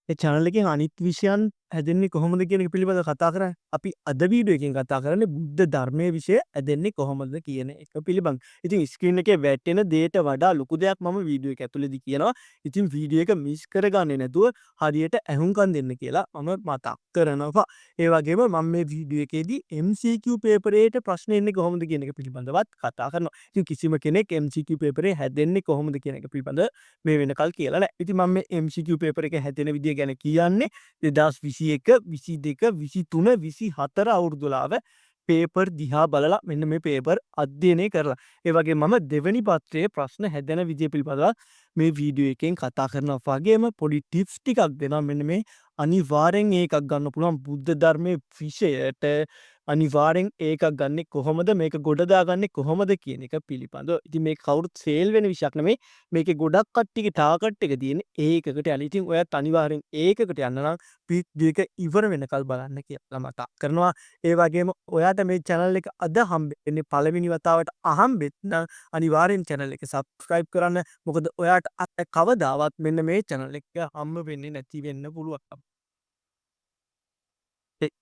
ඒ channel එකෙන් අනිත් විෂයන් හැදෙන්නේ කොහොමද කියන එක පිළිබඳව කතා කරන්නේ. අපි අද වීඩියෝ එකෙන් කතා කරන්නේ බුද්ධ ධර්මයේ විෂය හැදෙන්නේ කොහොමද කියන එක පිළිබඳව. ඉතින් ස්ක්‍රීන් එකේ වැටෙන දේට වඩා ලොකු දෙයක් මම වීඩියෝ එක ඇතුළේදී කියනවා. ඉතින් වීඩියෝ එක මිස් කරගන්නේ නැතුව හරියට ඇහුම්කන් දෙන්න කියලා මම මතක් කරනවා. ඒ වගේම මම මේ වීඩියෝ එකේදී MCQ පේපරේට ප්‍රශ්න එන්නේ කොහොමද කියන එක පිළිබඳවත් කතා කරනවා. ඉතින් කිසිම කෙනෙක් MCQ පේපරේ හැදෙන්නේ කොහොමද කියන එක පිළිබඳව මේ වෙනකල් කියලා නැහැ. ඉතින් මම මේ MCQ පේපර් එක හැදෙන විදිය ගැන කියන්නේ 2021, 22, 23, 24 අවුරුදු වල පේපර් දිහා බලලා මෙන්න මේ පේපර් අධ්‍යයනය කරලා. ඒ වගේම මම දෙවෙනි පත්‍රයේ ප්‍රශ්න හැදෙන විදිය පිළිබඳව මේ වීඩියෝ එකෙන් කතා කරනවා. වගේම පොඩි ටිප්ස් ටිකක් දෙනවා. මෙන්න මේ අනිවාර්යෙන් ඒකක් ගන්න පුළුවන් බුද්ධ ධර්මයේ විෂයට අනිවාර්යෙන් ඒකක් ගන්නෙ කොහොමද, මේක ගොඩ දාගන්නේ කොහොමද කියන එක පිළිබඳව. ඉතින් මේක කවුරුත් සේල් වෙන විෂයක් නෙමෙයි. මේකේ ගොඩක් කට්ටියගේ ටාගට් එක තියෙන්නේ ඒකකට යන්න. ඉතින් ඔයත් අනිවාර්යෙන් ඒකකට යන්න නම් වීඩියෝ එක ඉවර වෙනකල් බලන්න කියලා මතක් කරනවා. ඒ වගේම ඔයාට මේ channel එක අද හම්බෙන්නේ පළවෙනි වතාවට අහම්බෙත් නම් අනිවාර්යෙන් channel එක subscribe කරන්න. මොකද ඔයාට කවදාවත් මෙන්න මේ channel එක හම්බ වෙන්නේ නැති වෙන්න පුළුවන්.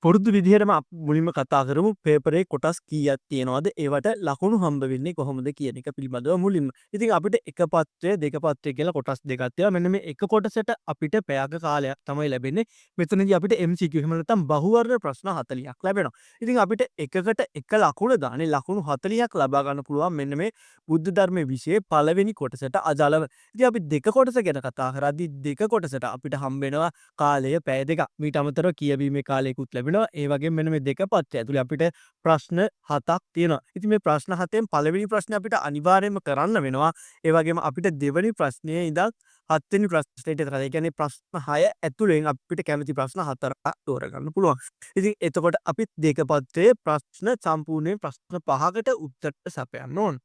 පුරුදු විදිහටම මුලින්ම කතා කරමු පේපරේ කොටස් කීයක් තියෙනවද ඒවට ලකුණු හම්බ වෙන්නේ කොහොමද කියන එක පිළිබඳව මුලින්ම. ඉතින් අපිට එක පත්‍රය දෙක පත්‍රය කියලා කොටස් දෙකක් තියෙනවා. මෙන්න මේ එක කොටසට අපිට පැයක කාලයක් තමයි ලැබෙන්නේ. මෙතනදී අපිට MCQ එහෙම නැත්නම් බහුවර්ණ ප්‍රශ්න 40ක් ලැබෙනවා. ඉතින් අපිට එකකට එක ලකුණ දාන්නේ ලකුණු 40ක් ලබා ගන්න පුළුවන් මෙන්න මේ බුද්ධ ධර්මයේ විෂයේ පළවෙනි කොටසට අදාළව. ඉතින් අපි දෙක කොටස ගැන කතා කරද්දී දෙක කොටසට අපිට හම්බ වෙනවා කාලය පැය දෙකක්. මීට අමතරව කියවීමේ කාලයකුත් ලැබෙනවා. ඒ වගේම මෙන්න මේ දෙක පත්‍රය ඇතුලේ අපිට ප්‍රශ්න 7ක් තියෙනවා. ඉතින් මේ ප්‍රශ්න 7න් පළවෙනි ප්‍රශ්නේ අපිට අනිවාර්යයෙන්ම කරන්න වෙනවා. ඒ වගේම අපිට දෙවෙනි ප්‍රශ්නයේ ඉඳන් 7 වෙනි ප්‍රශ්නයට විතර. ඒ කියන්නේ ප්‍රශ්න 6 ඇතුලෙන් අපිට කැමති ප්‍රශ්න 4ක් තෝරගන්න පුළුවන්. ඉතින් එතකොට අපි දෙක පත්‍රයේ ප්‍රශ්න සම්පූර්ණයෙන් ප්‍රශ්න 5කට උත්තර සපයන්න ඕන.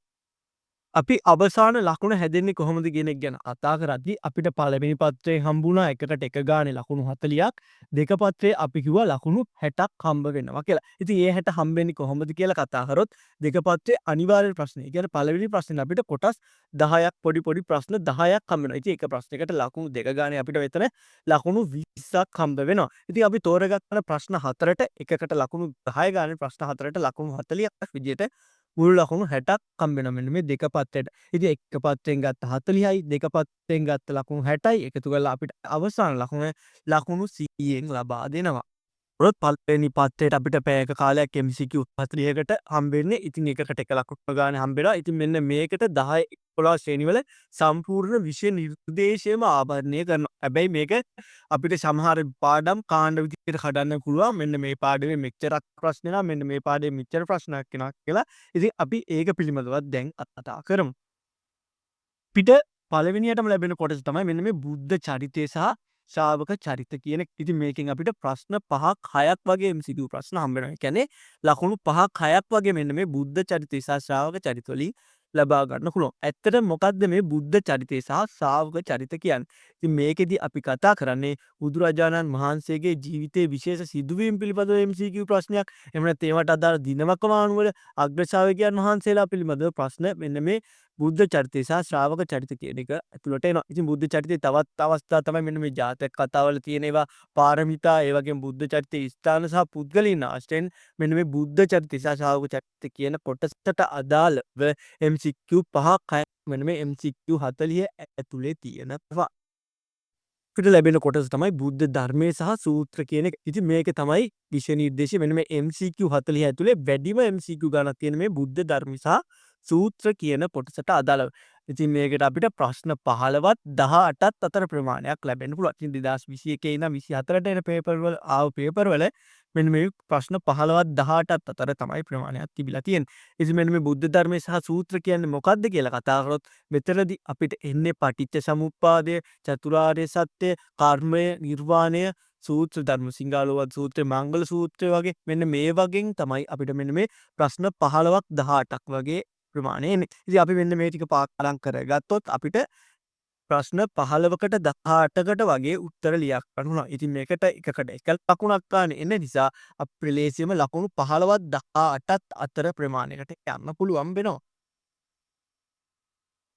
අපි අවසාන ලකුණ හැදෙන්නේ කොහොමද කියන එක ගැන කතා කරද්දී අපිට පළවෙනි පත්‍රයෙන් හම්බුණා එකකට එක ගානේ ලකුණු 40ක්. දෙක පත්‍රයේ අපි කිව්වා ලකුණු 60ක් හම්බ වෙනවා කියලා. ඉතින් ඒ 60 හම්බෙන්නේ කොහොමද කියලා කතා කරොත් දෙක පත්‍රයේ අනිවාර්ය ප්‍රශ්නේ. ඒ කියන්නේ පළවෙනි ප්‍රශ්නේ අපිට කොටස් 10ක් පොඩි පොඩි ප්‍රශ්න 10ක් හම්බ වෙනවා. ඉතින් එක ප්‍රශ්නයකට ලකුණු දෙක ගානේ අපිට මෙතන ලකුණු 20ක් හම්බ වෙනවා. ඉතින් අපි තෝරගන්න ප්‍රශ්න 4ට එකකට ලකුණු 10 ගානේ ප්‍රශ්න 4ට ලකුණු 40ක් විදිහට මුළු ලකුණු 60ක් හම්බ වෙනවා මෙන්න මේ දෙක පත්‍රයට. ඉතින් එක පත්‍රයෙන් ගත්ත 40යි දෙක පත්‍රයෙන් ගත්ත ලකුණු 60යි එකතු කරලා අපිට අවසාන ලකුණ ලකුණු 100න් ලබා දෙනවා. උනොත් පළවෙනි පත්‍රයට අපිට පැයක කාලයක් MCQ 40කට හම්බෙන්නේ. ඉතින් එකකට එක ලකුණු ගානේ හම්බෙනවා. ඉතින් මෙන්න මේකට 10 11 ශ්‍රේණිවල සම්පූර්ණ විෂය නිර්දේශයම ආවරණය කරනවා. හැබැයි මේක අපිට සමහර පාඩම් කාණ්ඩ විදිහට කඩන්න පුළුවන්. මෙන්න මේ පාඩමේ මෙච්චරක් ප්‍රශ්න එනවා. මෙන්න මේ පාඩමේ මෙච්චර ප්‍රශ්නයක් එනවා කියලා. ඉතින් අපි ඒක පිළිබඳවත් දැන් කතා කරමු. පිට පළවෙනියටම ලැබෙන කොටස තමයි මෙන්න මේ බුද්ධ චරිතය සහ ශ්‍රාවක චරිත කියන එක. ඉතින් මේකෙන් අපිට ප්‍රශ්න 5ක් 6ක් වගේ MCQ ප්‍රශ්න හම්බ වෙනවා. ඒ කියන්නේ ලකුණු 5ක් 6ක් වගේ මෙන්න මේ බුද්ධ චරිතය සහ ශ්‍රාවක චරිත වලින් ලබා ගන්න පුළුවන්. ඇත්තට මොකද්ද මේ බුද්ධ චරිතය සහ ශ්‍රාවක චරිත කියන්නේ? ඉතින් මේකෙදි අපි කතා කරන්නේ බුදුරජාණන් වහන්සේගේ ජීවිතයේ විශේෂ සිදුවීම් පිළිබඳව MCQ ප්‍රශ්නයක්. එහෙම නැත්නම් ඒවට අදාළ දිනවකවානුවල අග්‍ර ශ්‍රාවකයන් වහන්සේලා පිළිබඳව ප්‍රශ්න මෙන්න මේ බුද්ධ චරිතය සහ ශ්‍රාවක චරිත කියන එක ඇතුළට එනවා. ඉතින් බුද්ධ චරිතයේ තවත් අවස්ථා තමයි මෙන්න මේ ජාතක කතාවල තියෙන ඒවා පාරමිතා ඒ වගේම බුද්ධ චරිතයේ ස්ථාන සහ පුද්ගලයන් ආශ්‍රයෙන් මෙන්න මේ බුද්ධ චරිතය සහ ශ්‍රාවක චරිත කියන කොටසට අදාළව MCQ 5ක් 6ක් මෙන්න මේ MCQ 40 ඇතුලේ තියෙනවා. අපිට ලැබෙන කොටස තමයි බුද්ධ ධර්මයේ සහ සූත්‍ර කියන එක. ඉතින් මේක තමයි විෂය නිර්දේශය මෙන්න මේ MCQ 40 ඇතුලේ වැඩිම MCQ ගණක් තියෙන මේ බුද්ධ ධර්ම සහ සූත්‍ර කියන කොටසට අදාළව. ඉතින් මේකට අපිට ප්‍රශ්න 15ත් 18ත් අතර ප්‍රමාණයක් ලැබෙන්න පුළුවන්. ඉතින් 2021 ඉඳන් 24ට එන පේපර් වල පේපර් වල මෙන්න මේ ප්‍රශ්න 15ත් 18ත් අතර තමයි ප්‍රමාණයක් තිබිලා තියෙන්නේ. ඉතින් මෙන්න මේ බුද්ධ ධර්මයේ සහ සූත්‍ර කියන්නේ මොකක්ද කියලා කතා කරොත් මෙතනදී අපිට එන්නේ පටිච්ච සමුප්පාදය, චතුරාර්ය සත්‍ය, කර්මය, නිර්වාණය, සූත්‍ර ධර්ම සිංහලවත් සූත්‍රය, මංගල සූත්‍රය වගේ මෙන්න මේ වගේන් තමයි අපිට මෙන්න මේ ප්‍රශ්න 15ක් 18ක් වගේ ප්‍රමාණය එන්නේ. ඉතින් අපි මෙන්න මේ ටික පාඩම් කරගත්තොත් අපිට ප්‍රශ්න 15කට 18කට වගේ උත්තර ලියා ගන්න පුළුවන්. ඉතින් මේකට එකකට එක ලකුණක් ගන්න එන නිසා අපිට ලේසියෙම ලකුණු 15ත් 18ත් අතර ප්‍රමාණයකට යන්න පුළුවන් වෙනවා.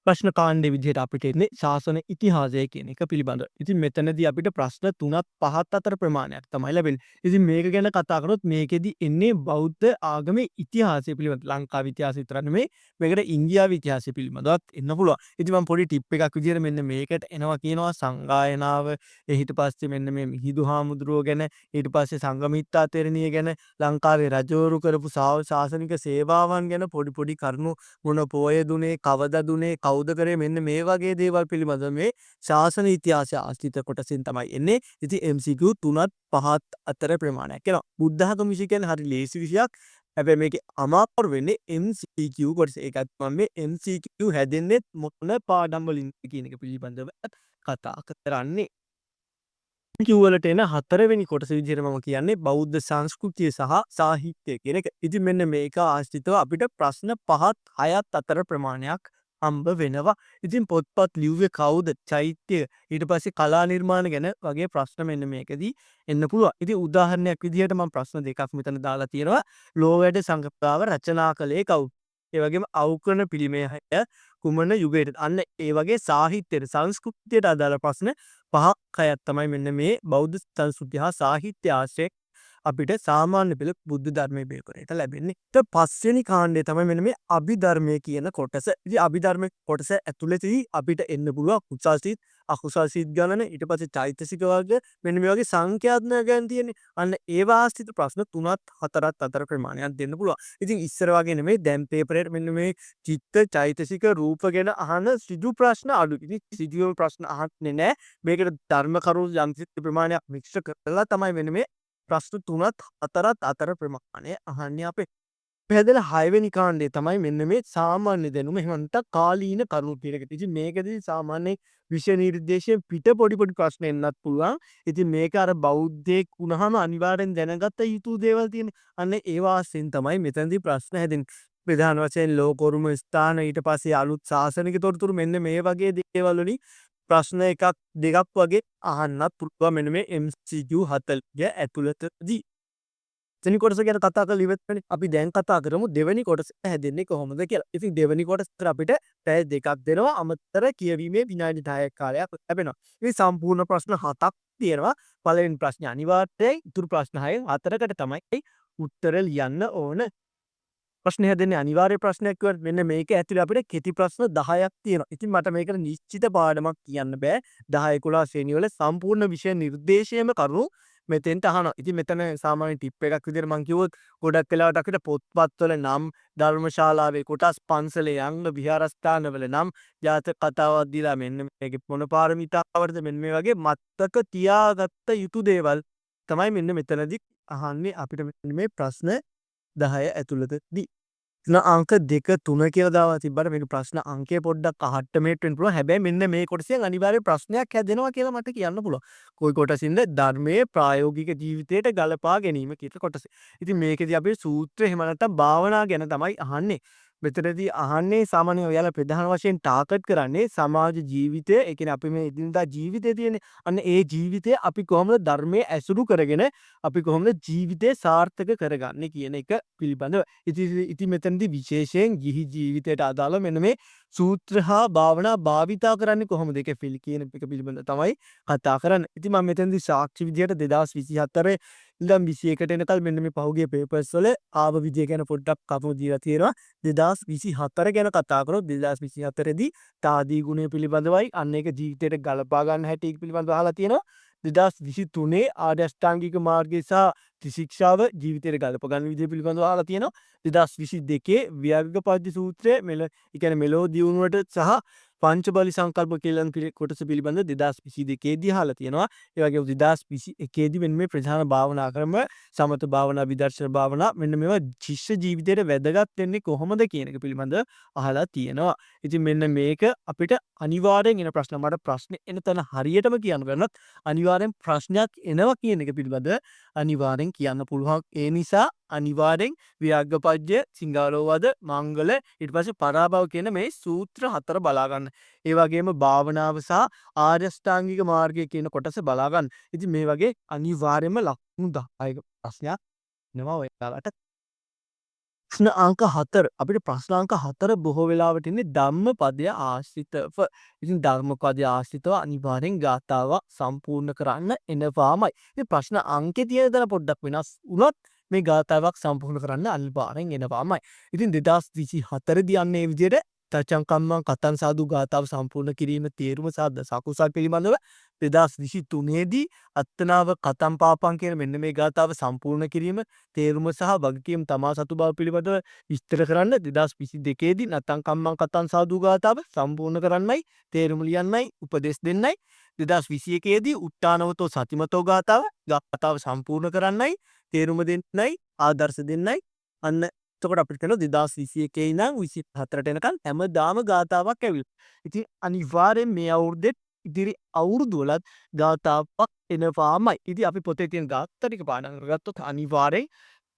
ප්‍රශ්න කාණ්ඩේ විදිහට අපිට එන්නේ ශාසන ඉතිහාසය කියන එක පිළිබඳව. ඉතින් මෙතනදී අපිට ප්‍රශ්න 3ක් 5ක් අතර ප්‍රමාණයක් තමයි ලැබෙන්නේ. ඉතින් මේක ගැන කතා කරොත් මේකෙදි එන්නේ බෞද්ධ ආගමේ ඉතිහාසය පිළිබඳ. ලංකාවේ ඉතිහාසය විතර නෙමෙයි මේකට ඉන්දියාවේ ඉතිහාසය පිළිබඳවත් එන්න පුළුවන්. ඉතින් මම පොඩි ටිප් එකක් විදිහට මෙන්න මේකට එනවා කියනවා සංගායනාව. ඊට පස්සේ මෙන්න මේ මිහිඳු හාමුදුරුවෝ ගැන, ඊට පස්සේ සංඝමිත්තා තෙරණිය ගැන, ලංකාවේ රජවරු කරපු ශාසනික සේවාවන් ගැන පොඩි පොඩි කරුණු මොන පෝය දුනේ, කවද දුනේ, කවුද කරේ, මෙන්න මේ වගේ දේවල් පිළිබඳව මේ ශාසන ඉතිහාසය ආශ්‍රිත කොටසින් තමයි එන්නේ. ඉතින් MCQ 3ත් 5ත් අතර ප්‍රමාණයක් එනවා. බුද්ධ ආගම විෂය කියන්නේ හරි ලේසි විෂයක්. හැබැයි මේකේ අමාරු වෙන්නේ MCQ කොටස. ඒකත් මම මේ MCQ හැදෙන්නේ මොන පාඩම් වලින් කියන එක පිළිබඳව කතා කරන්නේ. MCQ වලට එන 4 වෙනි කොටස විදිහට මම කියන්නේ බෞද්ධ සංස්කෘතිය සහ සාහිත්‍ය කියන එක. ඉතින් මෙන්න මේක ආශ්‍රිතව අපිට ප්‍රශ්න 5ත් 6ත් අතර ප්‍රමාණයක් හම්බ වෙනවා. ඉතින් පොත්පත් ලිව්වේ කවුද? චෛත්‍ය, ඊට පස්සේ කලා නිර්මාණ ගැන වගේ ප්‍රශ්න මෙන්න මේකදී එන්න පුළුවන්. ඉතින් උදාහරණයක් විදිහට මම ප්‍රශ්න දෙකක් මෙතන දාලා තියෙනවා. ලෝවැඩ සංග්‍රහව රචනා කළේ කවුද? ඒ වගේම අවකරණ පිළිමය කුමන යුගයටද? අන්න ඒ වගේ සාහිත්‍යයට, සංස්කෘතියට අදාළ ප්‍රශ්න 5ක් 6ක් තමයි මෙන්න මේ බෞද්ධ සංස්කෘතිය හා සාහිත්‍ය ආශ්‍රයෙන් අපිට සාමාන්‍ය පෙළ බුද්ධ ධර්මයේ බේකරේට ලැබෙන්නේ. ඊට පස්වෙනි කාණ්ඩය තමයි මෙන්න මේ අභිධර්මය කියන කොටස. ඉතින් අභිධර්ම කොටස ඇතුළතදී අපිට එන්න පුළුවන් කුසල් සිත්, අකුසල් සිත් ගණන, ඊට පස්සේ චෛතසික වර්ග, මෙන්න මේ වගේ සංඛ්‍යාත්මක ගැන තියෙන්නේ. අන්න ඒවා ආශ්‍රිත ප්‍රශ්න 3ත් 4ත් අතර ප්‍රමාණයක් දෙන්න පුළුවන්. ඉතින් ඉස්සර වගේ නෙමෙයි දැන් පේපරේට මෙන්න මේ චිත්ත, චෛතසික, රූප ගැන අහන සිදු ප්‍රශ්න අඩුයි. ඉතින් සිදුවීම් ප්‍රශ්න අහන්නේ නැහැ. මේකට ධර්ම කරුණු යම්කිසි ප්‍රමාණයක් මික්ස් කරලා තමයි මෙන්න මේ ප්‍රශ්න 3ත් 4ත් අතර ප්‍රමාණය අහන්නේ අපේ. පැහැදිලා 6 වෙනි කාණ්ඩය තමයි මෙන්න මේ සාමාන්‍ය දැනුම එහෙම නැත්නම් කාලීන කරුණු කියන එක. ඉතින් මේකදී සාමාන්‍ය විෂය නිර්දේශයෙන් පිට පොඩි පොඩි ප්‍රශ්න එන්නත් පුළුවන්. ඉතින් මේක අර බෞද්ධයෙක් වුණාම අනිවාර්යෙන් දැනගත යුතු දේවල් තියෙන්නේ. අන්න ඒවා ආශ්‍රයෙන් තමයි මෙතනදී ප්‍රශ්න හැදෙන්නේ. ප්‍රධාන වශයෙන් ලෝකෝරුම ස්ථාන, ඊට පස්සේ අලුත් ශාසනික තොරතුරු, මෙන්න මේ වගේ දේවල් වලින් ප්‍රශ්න එකක් දෙකක් වගේ අහන්නත් පුළුවන් මෙන්න මේ MCQ 40 ඇතුළතදී. දෙවෙනි කොටස ගැන කතා කරලා ඉවරනේ. අපි දැන් කතා කරමු දෙවෙනි කොටස හැදෙන්නේ කොහොමද කියලා. ඉතින් දෙවෙනි කොටසට අපිට පැය දෙකක් දෙනවා. අමතර කියවීමේ විනාඩි 10ක් කාලයක් ලැබෙනවා. ඉතින් සම්පූර්ණ ප්‍රශ්න 7ක් තියෙනවා. පළවෙනි ප්‍රශ්නේ අනිවාර්යයි. ඉතුරු ප්‍රශ්න 6න් 4කට තමයි උත්තර ලියන්න ඕන. ප්‍රශ්න හැදෙන්නේ අනිවාර්ය ප්‍රශ්නයක් කිව්වට මෙන්න මේක ඇතුලේ අපිට කෙටි ප්‍රශ්න 10ක් තියෙනවා. ඉතින් මට මේකට නිශ්චිත පාඩමක් කියන්න බෑ. 10 11 ශ්‍රේණිය වල සම්පූර්ණ විෂය නිර්දේශයේම කරුණු මෙතෙන්ට අහනවා. ඉතින් මෙතන සාමාන්‍ය ටිප් එකක් විදිහට මම කිව්වොත් ගොඩක් වෙලාවට අපිට පොත්පත්වල නම්, ධර්මශාලාවේ කොටස්, පන්සලේ යංග විහාරස්ථානවල නම්, ජාතක කතාවක් දීලා මෙන්න මේකේ මොන පාරමිතාවටද මෙන්න මේ වගේ මතක තියාගත්ත යුතු දේවල් තමයි මෙන්න මෙතනදී අහන්නේ අපිට මෙන්න මේ ප්‍රශ්න 10 ඇතුළතදී. එතන අංක 2 3 කියලා දාලා තිබ්බට මේක ප්‍රශ්න අංකය පොඩ්ඩක් අහට්ටමේට් වෙන්න පුළුවන්. හැබැයි මෙන්න මේ කොටසෙන් අනිවාර්ය ප්‍රශ්නයක් හැදෙනවා කියලා මට කියන්න පුළුවන්. කොයි කොටසින්ද? ධර්මයේ ප්‍රායෝගික ජීවිතයට ගලපා ගැනීම කියන කොටස. ඉතින් මේකෙදී අපි සූත්‍ර එහෙම නැත්නම් භාවනා ගැන තමයි අහන්නේ. මෙතනදී අහන්නේ සාමාන්‍යයෙන් ඔයාලා ප්‍රධාන වශයෙන් ටාගට් කරන්නේ සමාජ ජීවිතය. ඒ කියන්නේ අපි මේ එදිනදා ජීවිතේ තියෙන්නේ. අන්න ඒ ජීවිතය අපි කොහොමද ධර්මයේ ඇසුරු කරගෙන අපි කොහොමද ජීවිතේ සාර්ථක කරගන්නේ කියන එක පිළිබඳව. ඉතින් මෙතනදී විශේෂයෙන් ගිහි ජීවිතයට අදාළ මෙන්න මේ සූත්‍ර හා භාවනා භාවිතා කරන්නේ කොහොමද ඒක කියන එක පිළිබඳව තමයි කතා කරන්නේ. ඉතින් මම මෙතනදී සාක්ෂි විදියට 2024 ඉඳන් 21ට එනකල් මෙන්න මේ පහුගිය පේපර්ස් වල ආව විදිය ගැන පොඩ්ඩක් කපමු දීලා තියෙනවා. 2024 ගැන කතා කරොත් 2024 දී තාදී ගුණය පිළිබඳවයි අන්න ඒක ජීවිතයට ගලපා ගන්න හැටි පිළිබඳව අහලා තියෙනවා. 2023 ආර්ය අෂ්ටාංගික මාර්ගය සහ ත්‍රිශික්ෂාව ජීවිතයට ගලප ගන්න විදිය පිළිබඳව අහලා තියෙනවා. 2022 ව්‍යග්ගපද්‍ය සූත්‍රය මෙලෝ දියුණුවට සහ පංචබලි සංකල්ප කියලා කොටස පිළිබඳව 2022 දී අහලා තියෙනවා. ඒ වගේම 2021 දී මෙන්න මේ ප්‍රධාන භාවනා ක්‍රම සමත භාවනා, විදර්ශනා භාවනා මෙන්න මේවා ශිෂ්‍ය ජීවිතයට වැදගත් වෙන්නේ කොහොමද කියන එක පිළිබඳව අහලා තියෙනවා. ඉතින් මෙන්න මේක අපිට අනිවාර්යෙන් එන ප්‍රශ්න. මට ප්‍රශ්න එන තැන හරියටම කියන්න බැන්නත් අනිවාර්යෙන් ප්‍රශ්නයක් එනවා කියන එක පිළිබඳව අනිවාර්යෙන් කියන්න පුළුවන්. ඒ නිසා අනිවාර්යෙන් ව්‍යග්ගපද්‍ය, සිංහාලෝවාද, මංගල, ඊට පස්සේ පරාභව කියන මේ සූත්‍ර 4 බලා ගන්න. ඒ වගේම භාවනාව සහ ආර්ය අෂ්ටාංගික මාර්ගය කියන කොටස බලා ගන්න. ඉතින් මේ වගේ අනිවාර්යයෙන්ම ලකුණු 10ක ප්‍රශ්නයක් එනවා ඔයාලට. ප්‍රශ්න අංක 4 අපිට ප්‍රශ්න අංක 4 බොහෝ වෙලාවට ඉන්නේ ධම්මපදය ආශ්‍රිතව. ඉතින් ධර්මපදය ආශ්‍රිතව අනිවාර්යෙන් ගාථාවක් සම්පූර්ණ කරන්න එනවාමයි. ඉතින් ප්‍රශ්න අංකේ තියෙන දන පොඩ්ඩක් වෙනස් වුණොත් මේ ගාථාවක් සම්පූර්ණ කරන්න අනිවාර්යෙන් එනවාමයි. ඉතින් 2024 දී යන්නේ මේ විදිහට තචංකම්මං කතං සාදු ගාථාව සම්පූර්ණ කිරීම තේරුම සාද සකුසල් පිළිබඳව 2023 දී අත්තනාව කතම් පාපං කියන මෙන්න මේ ගාථාව සම්පූර්ණ කිරීම තේරුම සහ වගකීම් තමා සතු බව පිළිබඳව විස්තර කරන්න 2022 දී නැත්නම් කම්මං කතං සාදු ගාථාව සම්පූර්ණ කරන්නයි තේරුම ලියන්නයි උපදෙස් දෙන්නයි 2021 දී උත්තානවතෝ සතිමතෝ ගාථාව සම්පූර්ණ කරන්නයි තේරුම දෙන්නයි ආදර්ශ දෙන්නයි අන්න එතකොට අපිට කියනවා 2021 ඉඳන් 24ට එනකන් හැමදාම ගාථාවක් ඇවිල්ලා. ඉතින් අනිවාර්යෙන් මේ අවුරුද්දේ ඉදිරි අවුරුදු වලත් ගාථාවක් එනවාමයි. ඉතින් අපි පොතේ තියෙන ගාථා ටික පාඩම් කරගත්තොත් අනිවාර්යෙන්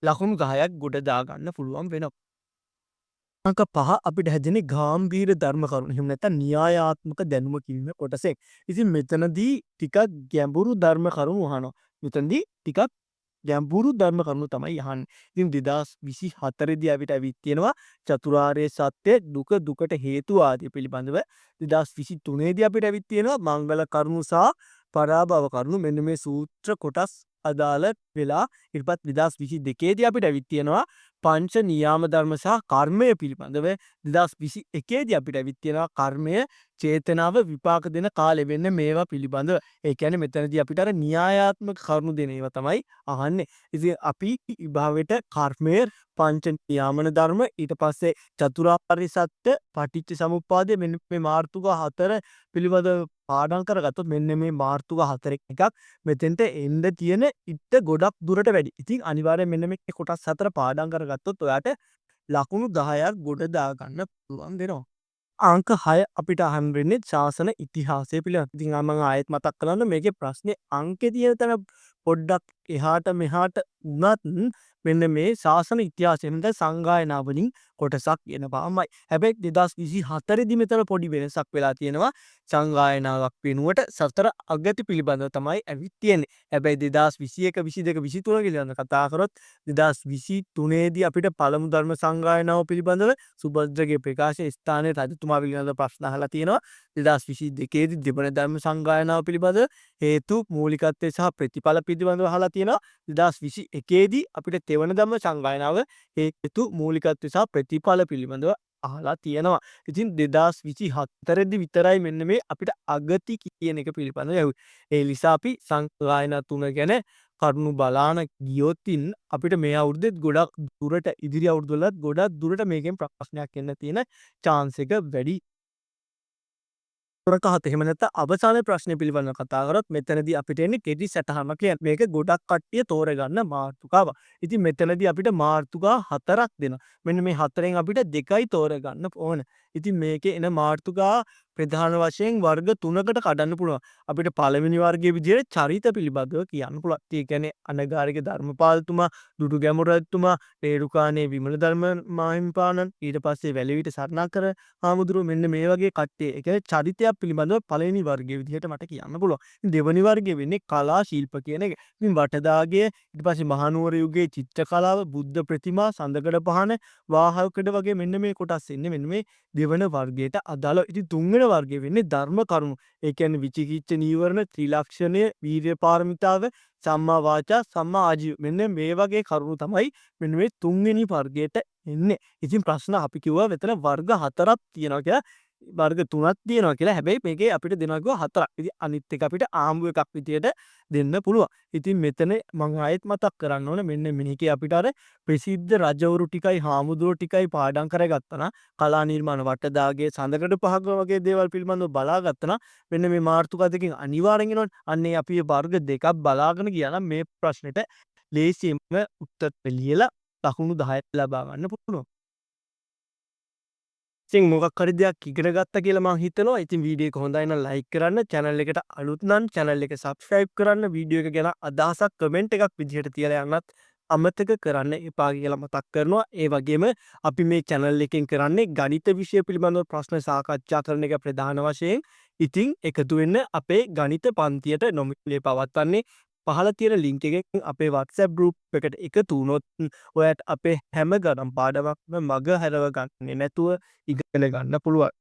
ලකුණු 10ක් ගොඩ දා ගන්න පුළුවන් වෙනවා. අංක 5 අපිට හැදෙන්නේ ගාම්භීර ධර්ම කරුණු. එහෙම නැත්නම් න්‍යායාත්මක දැනුම කියන කොටසෙන්. ඉතින් මෙතනදී ටිකක් ගැඹුරු ධර්ම කරුණු අහනවා. මෙතනදී ටිකක් ගැඹුරු ධර්ම කරුණු තමයි අහන්නේ. ඉතින් 2024 දී අපිට ඇවිත් තියෙනවා චතුරාර්ය සත්‍ය දුක දුකට හේතු ආදී පිළිබඳව. 2023 දී අපිට ඇවිත් තියෙනවා මංගල කරුණු සහ පරාභව කරුණු. මෙන්න මේ සූත්‍ර කොටස් අදාළ වෙලා ඊටපත් 2022 දී අපිට ඇවිත් තියෙනවා පංච නියාම ධර්ම සහ කර්මය පිළිබඳව. 2021 දී අපිට ඇවිත් තියෙනවා කර්මය චේතනාව විපාක දෙන කාලෙ වෙන්න මේවා පිළිබඳව. ඒ කියන්නේ මෙතනදී අපිට අර න්‍යායාත්මක කරුණු දෙන ඒවා තමයි අහන්නේ. ඉතින් අපි විභාවෙට කර්මය පංච නියාමන ධර්ම ඊට පස්සේ චතුරාර්ය සත්‍ය පටිච්ච සමුප්පාදය මෙන්න මේ මාර්තුක 4 පිළිබඳව පාඩම් කරගත්තොත් මෙන්න මේ මාර්තුක 4 එකක් මෙතෙන්ට එන්න තියෙන ඉත්ත ගොඩක් දුරට වැඩි. ඉතින් අනිවාර්යෙන් මෙන්න මේ කොටස් 4 පාඩම් කරගත්තොත් ඔයාට ලකුණු 10ක් ගොඩ දා ගන්න පුළුවන් වෙනවා. අංක 6 අපිට අහන්න වෙන්නේ ශාසන ඉතිහාසය පිළිබඳව. ඉතින් මම ආයෙත් මතක් කරනවා මේකේ ප්‍රශ්නේ අංකේ තියෙන තැන පොඩ්ඩක් එහාට මෙහාට වුණත් මෙන්න මේ ශාසන ඉතිහාසය හින්දා සංගායනා වලින් කොටසක් එනවාමයි. හැබැයි 2024 දී මෙතන පොඩි වෙනසක් වෙලා තියෙනවා. සංගායනාවක් වෙනුවට සතර අගති පිළිබඳව තමයි ඇවිත් තියෙන්නේ. හැබැයි 2021 22 23 කියලා කතා කරොත් 2023 දී අපිට පළමු ධර්ම සංගායනාව පිළිබඳව සුභද්‍රගේ ප්‍රකාශ ස්ථානයේ රජතුමා පිළිබඳව ප්‍රශ්න අහලා තියෙනවා. 2022 දී දෙවන ධර්ම සංගායනාව පිළිබඳව හේතු මූලිකත්වය සහ ප්‍රතිඵල පිළිබඳව අහලා තියෙනවා. 2021 දී අපිට තෙවන ධර්ම සංගායනාව හේතු මූලිකත්වය සහ ප්‍රතිඵල පිළිබඳව අහලා තියෙනවා. ඉතින් 2024 දී විතරයි මෙන්න මේ අපිට අගති කියන එක පිළිබඳව යවුවේ. ඒ නිසා අපි සංගායනා 3 ගැන කරුණු බලාන ගියොතින් අපිට මේ අවුරුද්දෙත් ගොඩක් දුරට ඉදිරි අවුරුදු වලත් ගොඩක් දුරට මේකෙන් ප්‍රශ්නයක් එන්න තියෙන chance එක වැඩි. තුරකහත එහෙම නැත්නම් අවසාන ප්‍රශ්නේ පිළිබඳව කතා කරොත් මෙතනදී අපිට එන්නේ කෙටි සටහනක් කියන්නේ. මේක ගොඩක් කට්ටිය තෝරගන්න මාතෘකාව. ඉතින් මෙතනදී අපිට මාතෘකා 4ක් දෙනවා. මෙන්න මේ 4න් අපිට 2යි තෝරගන්න ඕන. ඉතින් මේකේ එන මාතෘකා ප්‍රධාන වශයෙන් වර්ග 3කට කඩන්න පුළුවන්. අපිට පළවෙනි වර්ගයේ විදිහට චරිත පිළිබඳව කියන්න පුළුවන්. ඒ කියන්නේ අනගාരിക ධර්මපාලතුමා, දුටු ගැමුණුතුමා, රේරුකානේ විමල ධර්ම මාහිමිපාණන්, ඊට පස්සේ වැලිවිට සරණාකර හාමුදුරුවෝ මෙන්න මේ වගේ කට්ටිය. ඒ කියන්නේ චරිතයක් පිළිබඳව පළවෙනි වර්ගයේ විදිහට මට කියන්න පුළුවන්. දෙවෙනි වර්ගයේ වෙන්නේ කලා ශිල්ප කියන එක. ඉතින් වටදාගේ ඊට පස්සේ මහනුවර යුගයේ චිත්‍ර කලාව, බුද්ධ ප්‍රතිමා, සඳකඩ පහන, වාහකඩ වගේ මෙන්න මේ කොටස් එන්නේ මෙන්න මේ දෙවන වර්ගයට අදාළව. ඉතින් තුන්වෙනි වර්ගය වෙන්නේ ධර්ම කරුණු. ඒ කියන්නේ විචිකිච්ඡ නීවරණ, ත්‍රිලක්ෂණය, වීර්ය පාරමිතාව, සම්මා වාචා, සම්මා ආජීව. මෙන්න මේ වගේ කරුණු තමයි මෙන්න මේ තුන්වෙනි වර්ගයට එන්නේ. ඉතින් ප්‍රශ්න අපි කිව්වා මෙතන වර්ග 4ක් තියෙනවා කියලා. වර්ග 3ක් තියෙනවා කියලා. හැබැයි මේකේ අපිට දෙනවා කිව්වා 4ක්. ඉතින් අනිත් එක අපිට ආම්බු එකක් විදියට දෙන්න පුළුවන්. ඉතින් මෙතන මම ආයෙත් මතක් කරන්න ඕනේ මෙන්න මේකේ අපිට අර ප්‍රසිද්ධ රජවරු ටිකයි හාමුදුරුවෝ ටිකයි පාඩම් කරගත්තා නම් කලා නිර්මාණ වටදාගේ සඳකඩ පහක වගේ දේවල් පිළිබඳව බලාගත්තා නම් මෙන්න මේ මාතෘකා දෙකෙන් අනිවාර්යෙන් එනවනේ. අන්නේ අපි වර්ග දෙකක් බලාගෙන ගියා නම් මේ ප්‍රශ්නෙට ලේසියෙන්ම උත්තර ලියලා ලකුණු 10ක් ලබා ගන්න පුළුවන්. ඉතින් මොකක් හරි දෙයක් ඉගෙන ගත්තා කියලා මම හිතනවා. ඉතින් වීඩියෝ එක හොඳයි නම් ලයික් කරන්න, channel එකට අලුත් නම් channel එක subscribe කරන්න, වීඩියෝ එක ගැන අදහසක් comment එකක් විදිහට තියලා යන්නත් අමතක කරන්න එපා කියලා මතක් කරනවා. ඒ වගේම අපි මේ channel එකෙන් කරන්නේ ගණිත විෂය පිළිබඳව ප්‍රශ්න සාකච්ඡා කරන එක ප්‍රධාන වශයෙන්. ඉතින් එකතු වෙන්න අපේ ගණිත පන්තියට නොමිලේ පවත්වන්නේ පහල තියෙන ලින්ක් එකෙන් අපේ WhatsApp group එකට එකතු වුණොත් ඔයාට අපේ හැම ගණන් පාඩමක්ම මග හැරව ගන්නේ නැතුව ඉගෙන ගන්න පුළුවන්.